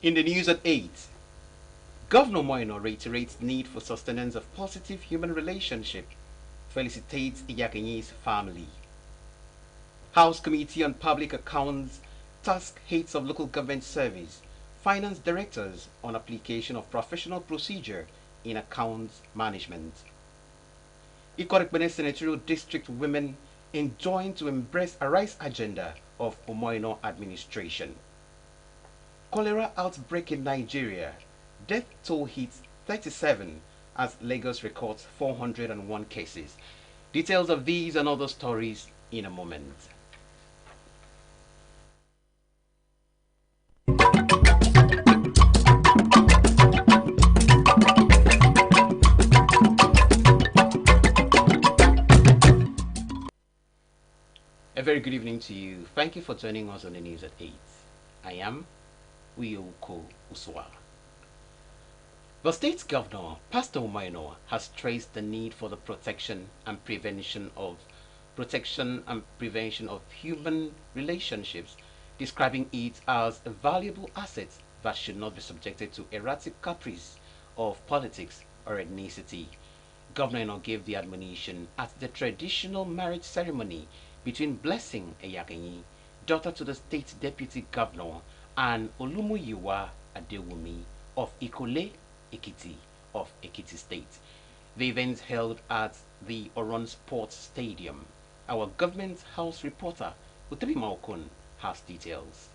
In the news at 8, Governor Moino reiterates need for sustenance of positive human relationship, felicitates Iyakenyi's family. House Committee on Public Accounts task heads of local government service, finance directors on application of professional procedure in accounts management. Ikorekbene Senatorial District women enjoin to embrace a rice agenda of Omoino administration. Cholera outbreak in Nigeria. Death toll hits 37 as Lagos records 401 cases. Details of these and other stories in a moment. A very good evening to you. Thank you for joining us on the news at 8. I am Uyoko Uswa. The state governor, Pastor Umaino, has stressed the need for the protection and prevention of human relationships, describing it as a valuable asset that should not be subjected to erratic caprice of politics or ethnicity. Governor Eno gave the admonition at the traditional marriage ceremony between Blessing Eyakenyi, daughter to the state deputy governor, and Olumuyiwa Adewumi of Ikole, Ekiti of Ekiti State. The event held at the Oron Sports Stadium. Our government house reporter, Utebi Maokun, has details.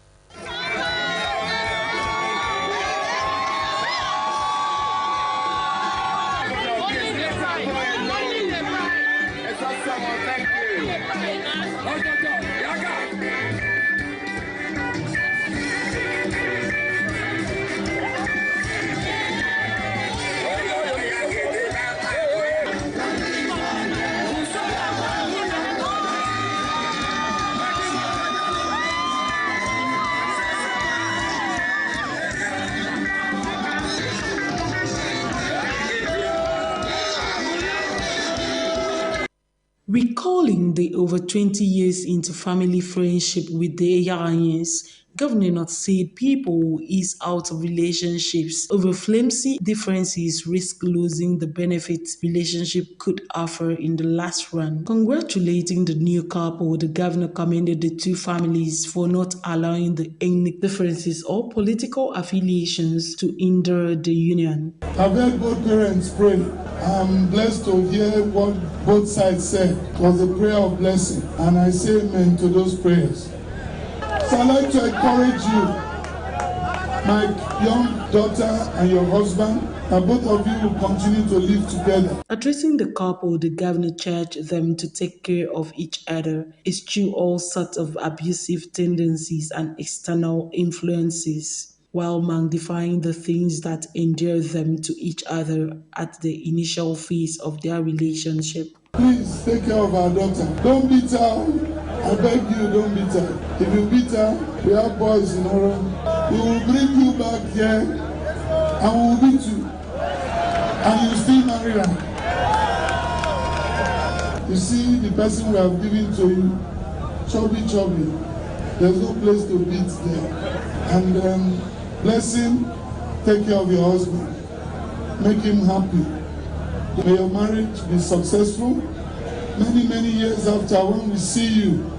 Recalling the over 20 years into family friendship with the Eyaranyans, Governor Not said people who ease out of relationships over flimsy differences risk losing the benefits relationship could offer in the last run. Congratulating the new couple, the governor commended the two families for not allowing the ethnic differences or political affiliations to hinder the union. I've heard both parents pray. I'm blessed to hear what both sides said. It was a prayer of blessing, and I say amen to those prayers. So I'd like to encourage you, my young daughter and your husband, and both of you will continue to live together. Addressing the couple, the governor charged them to take care of each other, eschew all sorts of abusive tendencies and external influences, while magnifying the things that endear them to each other at the initial phase of their relationship. Please take care of our daughter. Don't beat her. I beg you, don't beat her. If you beat her, we have boys in our room. We will bring you back here and we will beat you. And you still marry her. You see the person we have given to you, chubby. There's no place to beat there. And Blessing, take care of your husband. Make him happy. May your marriage be successful. Many years after, when we see you,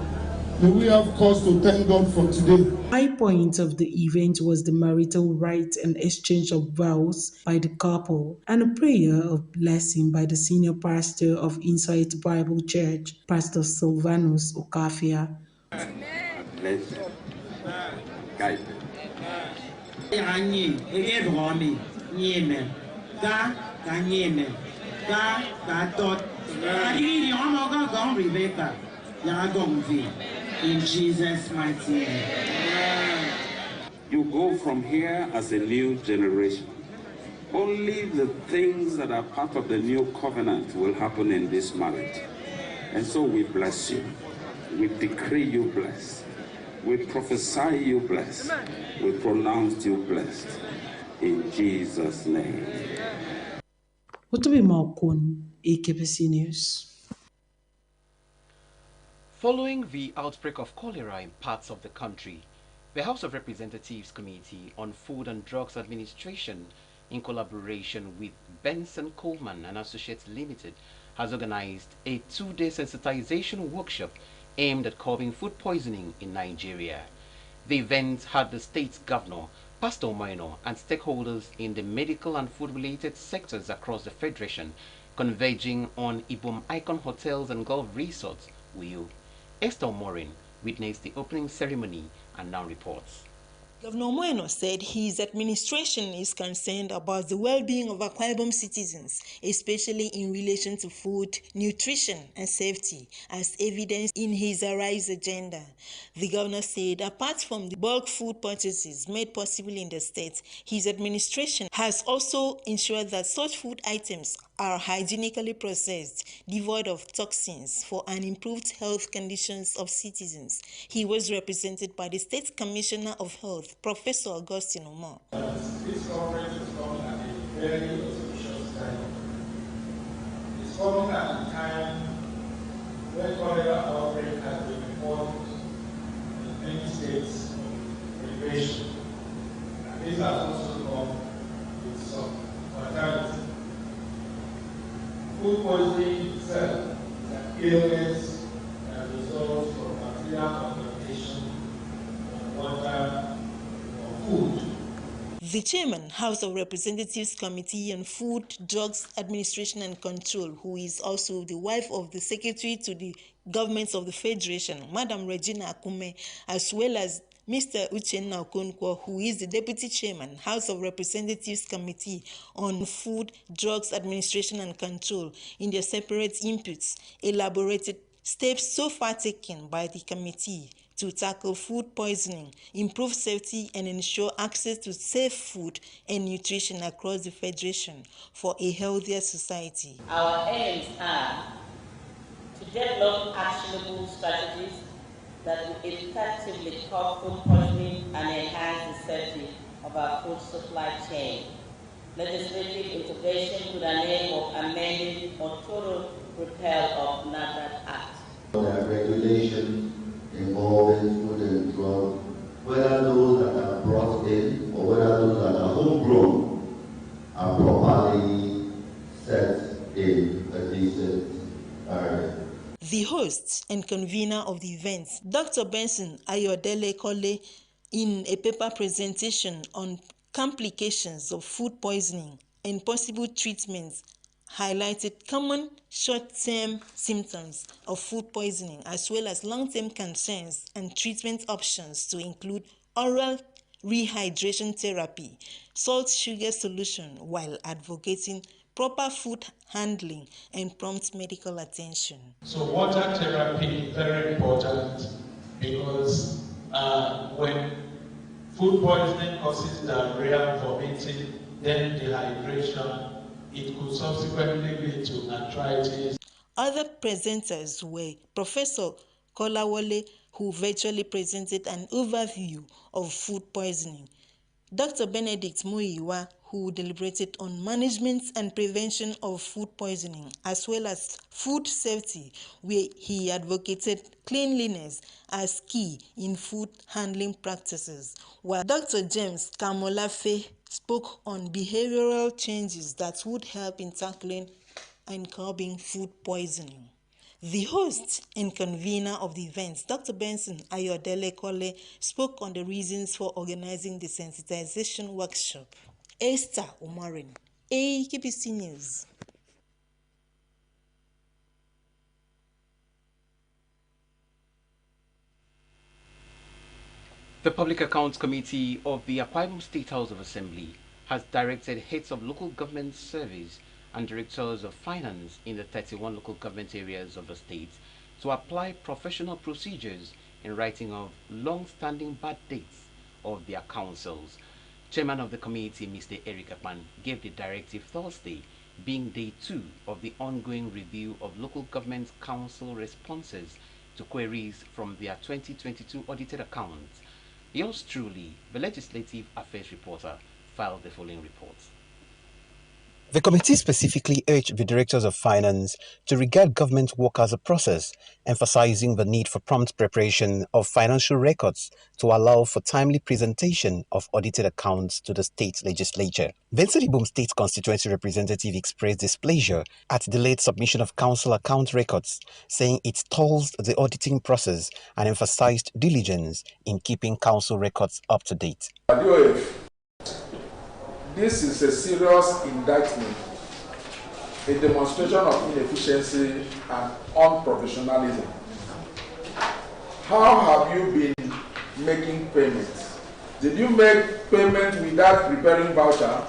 may we have cause to thank God for today. High point of the event was the marital rite and exchange of vows by the couple and a prayer of blessing by the senior pastor of Insight Bible Church, Pastor Silvanus Okafia. Let guide them. In Jesus' mighty name. You go from here as a new generation. Only the things that are part of the new covenant will happen in this marriage. And so we bless you. We decree you blessed. We prophesy you blessed. We pronounce you blessed. In Jesus' name. Otobi Malkon, AKBC News. Following the outbreak of cholera in parts of the country, the House of Representatives Committee on Food and Drugs Administration, in collaboration with Benson Coleman and Associates Limited, has organized a two-day sensitization workshop aimed at curbing food poisoning in Nigeria. The event had the state's governor, Pastor Moino, and stakeholders in the medical and food-related sectors across the Federation converging on Ibom Icon Hotels and Golf Resorts, WIO. Esther Morin witnessed the opening ceremony and now reports. Governor Moeno said his administration is concerned about the well-being of Akwa Ibom citizens, especially in relation to food, nutrition, and safety, as evidenced in his Arise agenda. The governor said apart from the bulk food purchases made possible in the state, his administration has also ensured that such food items are hygienically processed, devoid of toxins, for an improved health conditions of citizens. He was represented by the State Commissioner of Health, Professor Augustine Omo. This conference is coming at a very auspicious time. It's coming at a time when cholera outbreak has been reported in many states of renovation. And this has also come with some fatality. Food poisoning itself is an illness that results from bacterial contamination of water or food. The chairman, House of Representatives Committee on Food, Drugs Administration and Control, who is also the wife of the Secretary to the Governments of the Federation, Madam Regina Akume, as well as Mr. Uchenna Okonkwo, who is the Deputy Chairman, House of Representatives Committee on Food, Drugs Administration and Control, in their separate inputs, elaborated steps so far taken by the committee to tackle food poisoning, improve safety, and ensure access to safe food and nutrition across the Federation for a healthier society. Our aims are to develop actionable strategies that will effectively curb food poisoning and enhance the safety of our food supply chain. Legislative integration with an aim of amending or total repeal of NAFDAC Act. Regulation involving food and drug, whether those that are brought in or whether those that are homegrown, are properly set in a decent area. The host and convener of the event, Dr. Benson Ayodele Kole, in a paper presentation on complications of food poisoning and possible treatments, highlighted common short-term symptoms of food poisoning as well as long-term concerns and treatment options to include oral rehydration therapy, salt sugar solution, while advocating proper food handling and prompt medical attention. So water therapy, very important, because when food poisoning causes diarrhea, vomiting, then dehydration, it could subsequently lead to arthritis. Other presenters were Professor Kolawole, who virtually presented an overview of food poisoning, Dr. Benedict Muiwa, who deliberated on management and prevention of food poisoning, as well as food safety, where he advocated cleanliness as key in food handling practices, while Dr. James Kamolafe spoke on behavioral changes that would help in tackling and curbing food poisoning. The host and convener of the event, Dr. Benson Ayodele Kole, spoke on the reasons for organizing the sensitization workshop. Esther Umarin, AKBC News. The Public Accounts Committee of the Akwa Ibom State House of Assembly has directed heads of local government service and directors of finance in the 31 local government areas of the state to apply professional procedures in writing of long-standing bad dates of their councils. Chairman of the committee, Mr. Eric Akpan, gave the directive Thursday, being day 2 of the ongoing review of local government council responses to queries from their 2022 audited accounts. Yours truly, the Legislative Affairs Reporter, filed the following report. The committee specifically urged the directors of finance to regard government work as a process, emphasizing the need for prompt preparation of financial records to allow for timely presentation of audited accounts to the state legislature. Vincent Ibom State constituency representative expressed displeasure at delayed submission of council account records, saying it stalls the auditing process and emphasized diligence in keeping council records up to date. This is a serious indictment, a demonstration of inefficiency and unprofessionalism. How have you been making payments? Did you make payment without preparing voucher?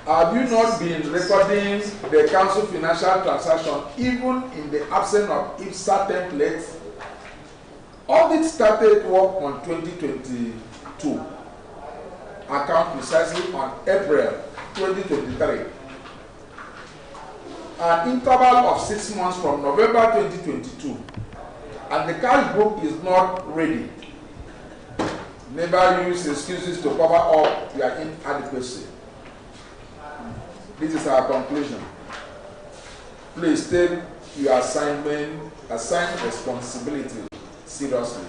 Have you not been recording the council financial transaction even in the absence of IPSA templates? Audit started work on 2022. Account precisely on April 2023. An interval of 6 months from November 2022, and the cash book is not ready. Never use excuses to cover up your inadequacy. This is our conclusion. Please take your assigned responsibility seriously.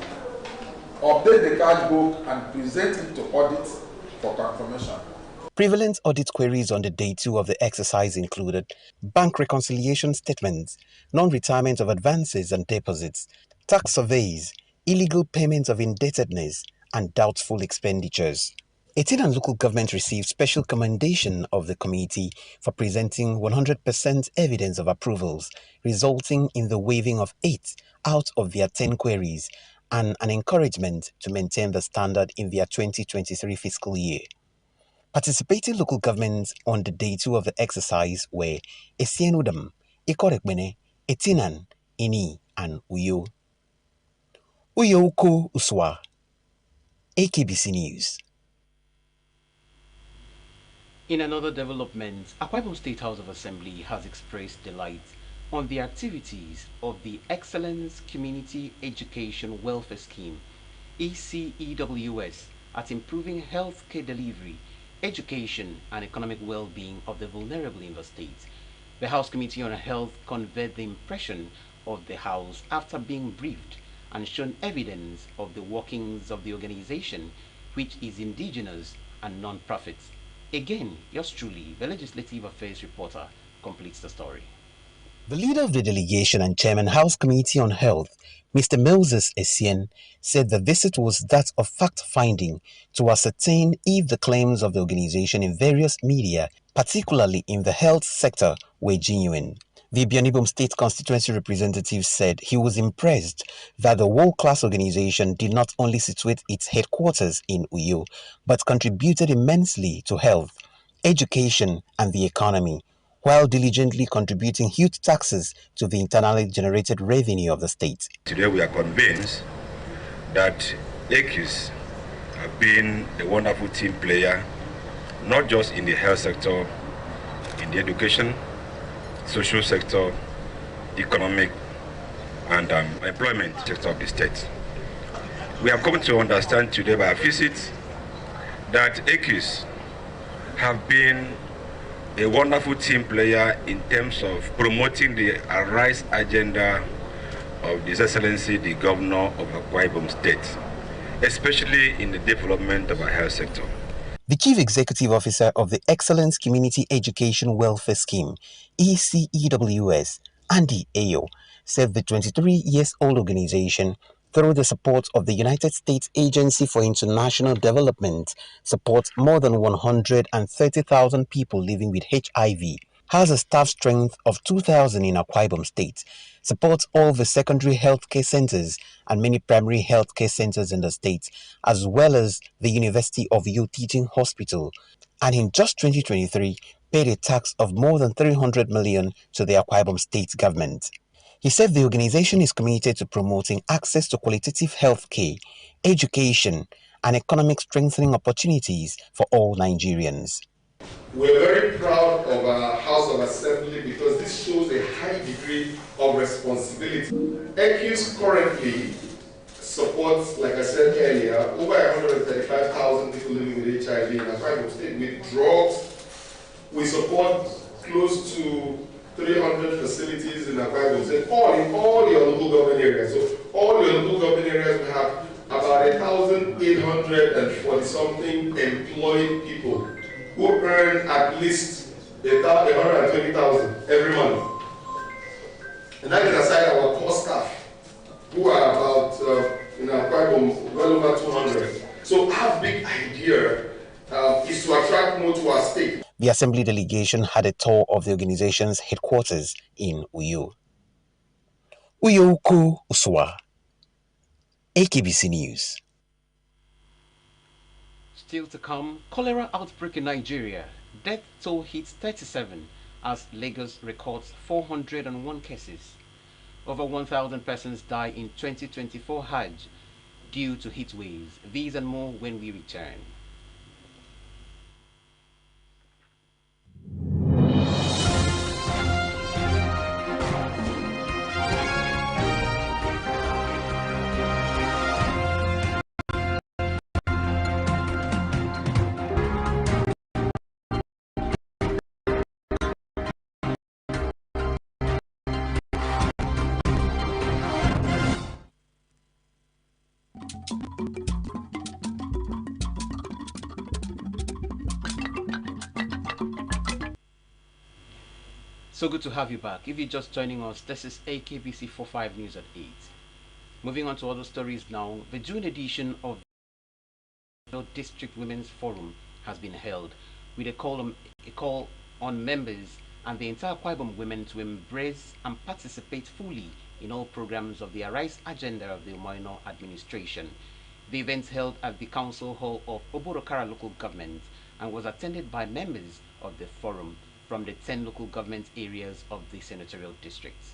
Update the cash book and present it to audit for confirmation. Prevalent audit queries on the day 2 of the exercise included bank reconciliation statements, non-retirement of advances and deposits, tax surveys, illegal payments of indebtedness, and doubtful expenditures. 18 local government received special commendation of the committee for presenting 100% evidence of approvals, resulting in the waiving of 8 out of their 10 queries and an encouragement to maintain the standard in their 2023 fiscal year. Participating local governments on the day 2 of the exercise were Esienudam, Ikorekbene, Etinan, Ini, and Uyo. Uyouko Uswa, AKBC News. In another development, Akwa Ibom State House of Assembly has expressed delight on the activities of the Excellence Community Education Welfare Scheme, ECEWS, at improving health care delivery, education, and economic well-being of the vulnerable in the state. The House Committee on Health conveyed the impression of the House after being briefed and shown evidence of the workings of the organization, which is indigenous and non-profit. Again, yours truly, the Legislative Affairs Reporter, completes the story. The leader of the delegation and chairman House Committee on Health, Mr. Moses Essien, said the visit was that of fact-finding to ascertain if the claims of the organization in various media, particularly in the health sector, were genuine. The Ibom State constituency representative said he was impressed that the world-class organization did not only situate its headquarters in Uyo, but contributed immensely to health, education, and the economy, while diligently contributing huge taxes to the internally generated revenue of the state. Today we are convinced that AKBC have been a wonderful team player, not just in the health sector, in the education, social sector, economic, and employment sector of the state. We have come to understand today by our visit that AKBC have been a wonderful team player in terms of promoting the Arise agenda of His Excellency, the Governor of Akwa Ibom State, especially in the development of our health sector. The Chief Executive Officer of the Excellence Community Education Welfare Scheme, ECEWS, Andy Ayo, said the 23-year-old organization, through the support of the United States Agency for International Development, supports more than 130,000 people living with HIV, has a staff strength of 2,000 in Akwa Ibom State, supports all the secondary healthcare centers and many primary healthcare centers in the state, as well as the University of Uyo Teaching Hospital, and in just 2023 paid a tax of more than 300 million to the Akwa Ibom State government. He said the organization is committed to promoting access to qualitative health care, education, and economic strengthening opportunities for all Nigerians. We're very proud of our House of Assembly because this shows a high degree of responsibility. ECUS currently supports, like I said earlier, over 135,000 people living with HIV in Akwa Ibom State with drugs. We support close to 300 facilities in Akwa Ibom State, in all your local government areas. So all your local government areas, we have about 1,840 something employed people who earn at least 120,000 every month. And that is aside our core staff, who are about in Akwa Ibom well over 200. So our big idea is to attract more to our state. The Assembly delegation had a tour of the organization's headquarters in Uyo. Uyoku Uswa, AKBC News. Still to come, cholera outbreak in Nigeria. Death toll hits 37 as Lagos records 401 cases. Over 1,000 persons die in 2024 Hajj due to heat waves. These and more when we return. So good to have you back. If you're just joining us, this is AKBC 45 News at 8. Moving on to other stories now, the June edition of the District Women's Forum has been held with a call on members and the entire Akwa Ibom women to embrace and participate fully in all programs of the Arise agenda of the Umoino administration. The event held at the Council Hall of Oborokara local government and was attended by members of the forum from the 10 local government areas of the senatorial districts.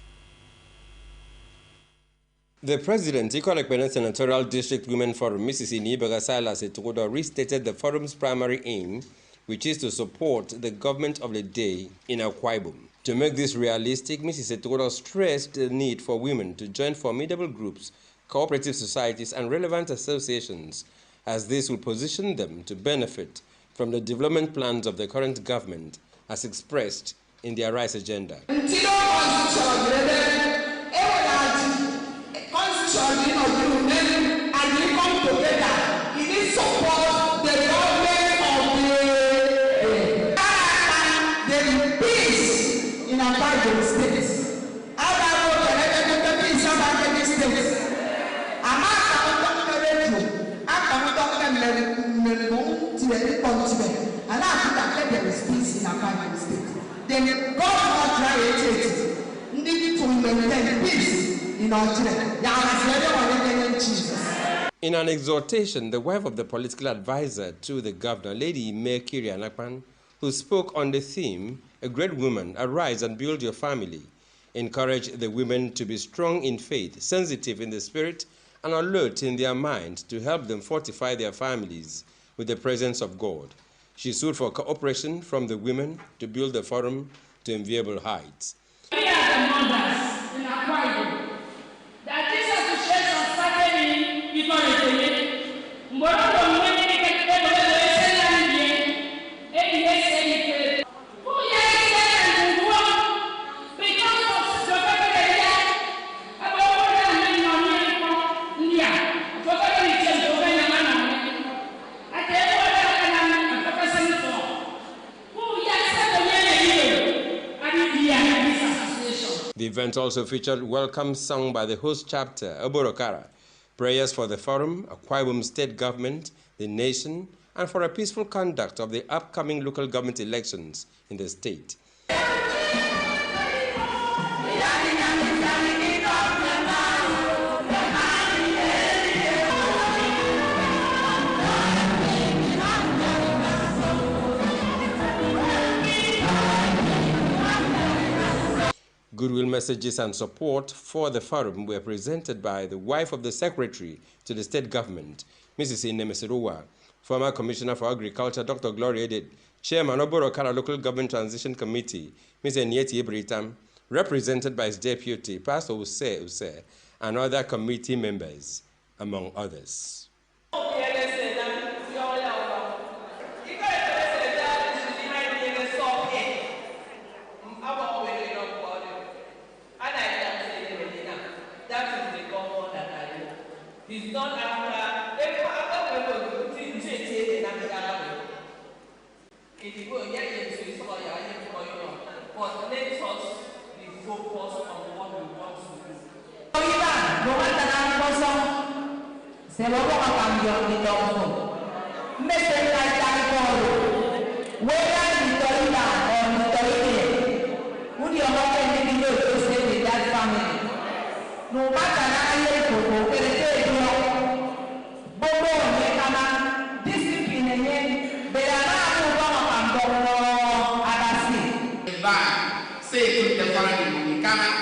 The President, Equal Senatorial District Women Forum, Mrs. Inibaga Silas Etogodo, restated the forum's primary aim, which is to support the government of the day in Akwa Ibom. To make this realistic, Mrs. Etogodo stressed the need for women to join formidable groups, cooperative societies, and relevant associations, as this will position them to benefit from the development plans of the current government as expressed in the Arise agenda. Then God created need to maintain peace in our In an exhortation, the wife of the political advisor to the governor, Lady Mekiri Anakpan, who spoke on the theme, "A Great Woman, Arise and Build Your Family," encouraged the women to be strong in faith, sensitive in the spirit, and alert in their mind to help them fortify their families with the presence of God. She sued for cooperation from the women to build the forum to enviable heights. We are the mothers in Akwa Ibom that this association started in Ikorete. The event also featured welcome sung by the host chapter, Oborokara, prayers for the forum, Akwa Ibom state government, the nation, and for a peaceful conduct of the upcoming local government elections in the state. Goodwill messages and support for the forum were presented by the wife of the secretary to the state government, Mrs. Inemesiruwa, former Commissioner for Agriculture, Dr. Gloria Edid, Chairman of Oborokara Local Government Transition Committee, Mr. Nyeti Ibritam, represented by his deputy, Pastor Use, and other committee members, among others. He's not after if you go get into his or but let us be focused on what we want to do. Se lo vamos a cambiar de todo. Me se la está whether you tell or you tell would you not any video to stay with that family? No matter how you go, discipline again, but say to the family, you cannot.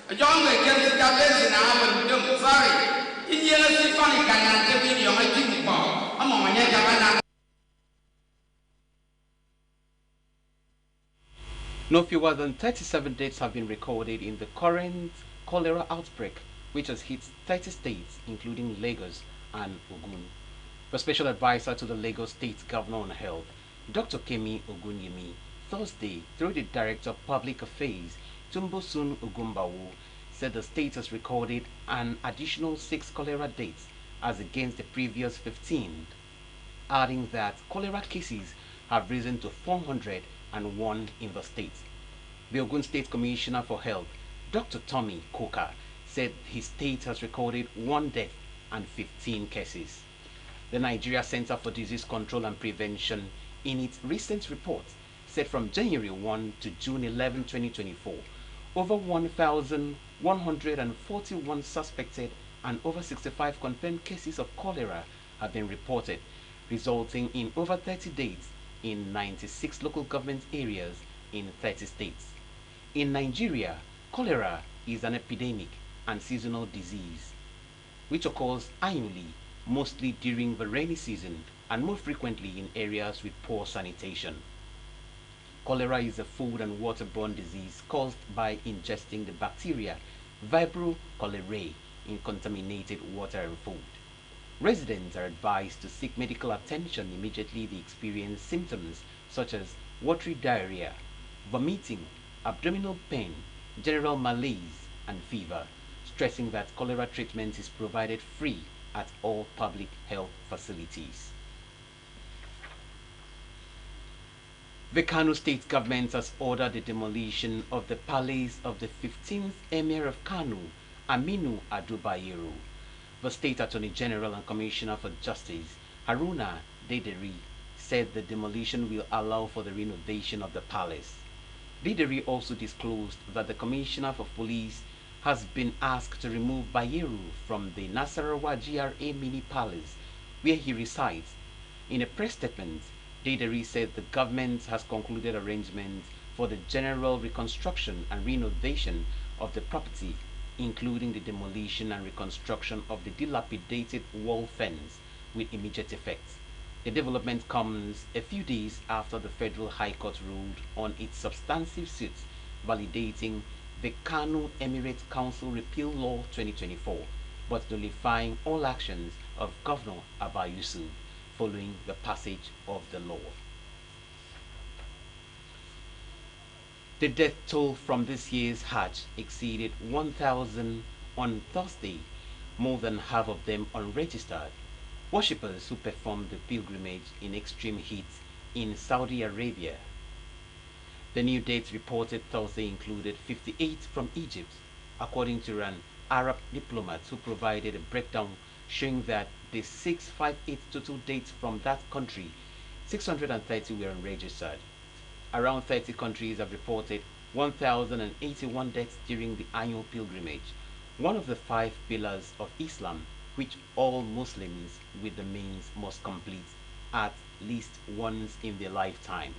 A young man gets the best in our room, sorry. In yellow, funny can give me your making ball. I'm on my neck. No fewer than 37 deaths have been recorded in the current cholera outbreak, which has hit 30 states, including Lagos and Ogun. The special advisor to the Lagos State Governor on Health, Dr. Kemi Ogunyemi, Thursday, through the Director of Public Affairs, Tumbosun Ogumbawo, said the state has recorded an additional 6 cholera deaths as against the previous 15, adding that cholera cases have risen to 401 in the state. The Ogun State Commissioner for Health, Dr. Tommy Koka, said his state has recorded 1 death and 15 cases. The Nigeria Center for Disease Control and Prevention, in its recent report, said from January 1 to June 11, 2024, over 1,141 suspected and over 65 confirmed cases of cholera have been reported, resulting in over 30 deaths in 96 local government areas in 30 states. In Nigeria, cholera is an epidemic and seasonal disease, which occurs annually, mostly during the rainy season and more frequently in areas with poor sanitation. Cholera is a food and waterborne disease caused by ingesting the bacteria Vibrio cholerae in contaminated water and food. Residents are advised to seek medical attention immediately they experience symptoms such as watery diarrhea, vomiting, abdominal pain, general malaise, and fever, stressing that cholera treatment is provided free at all public health facilities. The Kano state government has ordered the demolition of the palace of the 15th Emir of Kano, Aminu Ado Bayero. The State Attorney General and Commissioner for Justice, Haruna Dederi, said the demolition will allow for the renovation of the palace. Dederi also disclosed that the Commissioner for Police has been asked to remove Bayero from the Nasarawa GRA mini palace where he resides. In a press statement, Dederi said the government has concluded arrangements for the general reconstruction and renovation of the property, including the demolition and reconstruction of the dilapidated wall fence with immediate effect. The development comes a few days after the Federal High Court ruled on its substantive suit validating the Kano Emirate Council Repeal Law 2024, but nullifying all actions of Governor Abba Yusuf following the passage of the law. The death toll from this year's Hajj exceeded 1,000 on Thursday, more than half of them unregistered. Worshippers who performed the pilgrimage in extreme heat in Saudi Arabia. The new dates reported Thursday included 58 from Egypt, according to an Arab diplomat who provided a breakdown showing that the 658 total dates from that country, 630 were unregistered. Around 30 countries have reported 1,081 deaths during the annual pilgrimage, one of the 5 pillars of Islam, which all Muslims with the means must complete at least once in their lifetime.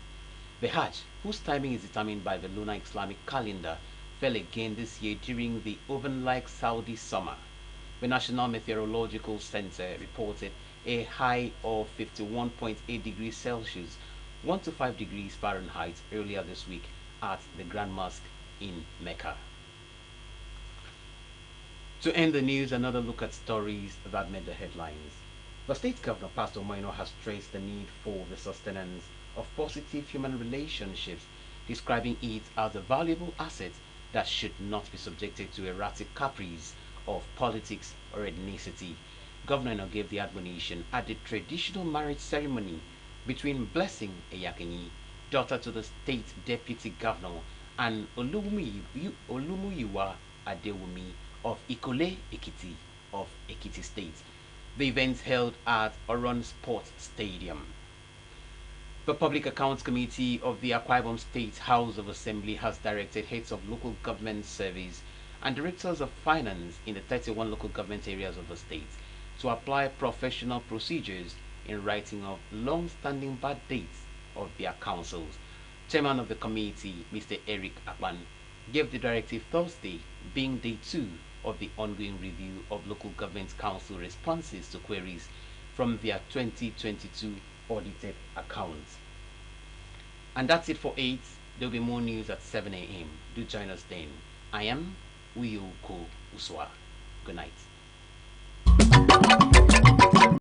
The Hajj, whose timing is determined by the lunar Islamic calendar, fell again this year during the oven-like Saudi summer. The National Meteorological Center reported a high of 51.8 degrees Celsius, 1 to 5 degrees Fahrenheit earlier this week at the Grand Mosque in Mecca. To end the news, another look at stories that made the headlines. The state governor, Pastor Moino, has stressed the need for the sustenance of positive human relationships, describing it as a valuable asset that should not be subjected to erratic caprice of politics or ethnicity. Governor Eno gave the admonition at the traditional marriage ceremony between Blessing Eyakenyi, daughter to the state deputy governor, and Olumuyiwa Adewumi of Ikole Ekiti of Ekiti State. The event held at Oron Sports Stadium. The Public Accounts Committee of the Akwa Ibom State House of Assembly has directed heads of local government service and directors of finance in the 31 local government areas of the state to apply professional procedures in writing of long-standing bad dates of their councils. Chairman of the committee, Mr. Eric Akpan, gave the directive Thursday, being day 2 of the ongoing review of local government council responses to queries from their 2022 audited accounts. And that's it for 8. There'll be more news at 7 a.m. Do join us then. I am Uyoko Uswa. Good night.